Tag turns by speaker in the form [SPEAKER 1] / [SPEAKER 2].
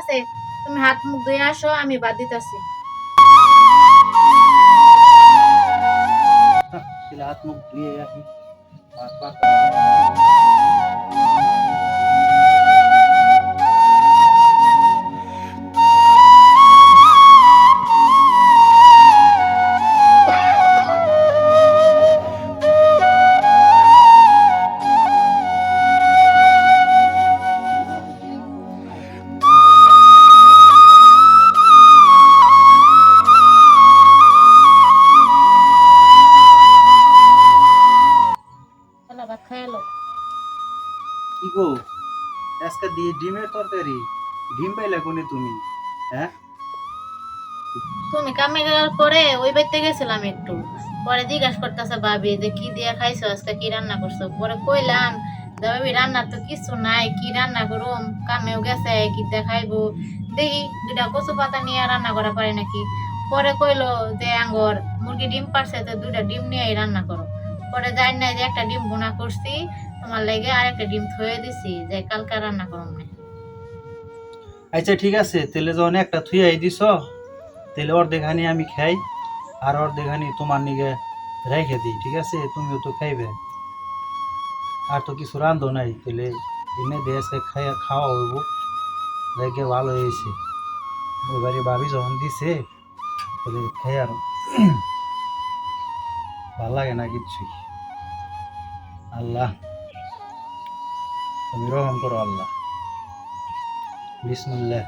[SPEAKER 1] আছে, তুমি হাত মুখ ধুয়ে আসো, আমি বাদ দিতেছি।
[SPEAKER 2] তাহলে হাত মুখ ধুয়ে আসি। ভাত ভাত
[SPEAKER 1] চলো ভাত খাই এলো।
[SPEAKER 2] কি গো, আজকে দিয়ে ডিমের তরকারি? ডিম পাইলা কোনে তুমি? হ্যাঁ,
[SPEAKER 1] তুমি কামে যাওয়ার পরে ওই বাড়িতে গেছিলাম একটু, পরে জিজ্ঞাসা করতেছে ভাবি যে কি দিয়ে খাইছো, আজকে কি রান্না করছো। পরে কইলাম যে ভাবি রান্নার তো কিছু নাই, কি রান্না করুম, কামেও গেছে, কি দিয়ে খাইবো, দেখি দুটা কচু পাতা নিয়ে রান্না করা পারে নাকি। পরে কইলো যে আঙ্গর মুরগি ডিম পারছে, তো দুইটা ডিম নিয়ে রান্না করো। পরে জানি না যে একটা ডিম ভুনা করছি, তোমার লেগে আর একটা ডিম থয়ে দিছি যে কালকে রান্না করুম না।
[SPEAKER 2] আচ্ছা ঠিক আছে, তাহলে যখন একটা থুই দিছ, তাহলে অর্ধেকখানি আমি খাই, আর অর্ধেকখানি তোমার নিগে রেখে দিই। ঠিক আছে, তুমিও তো খাইবে। আর তো কিছু রান্ধো নাই, তাহলে এনে দিয়ে আজকে খাওয়া হইব। রেখে ভালো হয়েছে, ওই বাড়ি ভাবি যখন দিছে, তাহলে খাই আর ভাল লাগে না কিচ্ছুই। আল্লাহ, তুমি রহম করো আল্লাহ। বিসমিল্লাহ।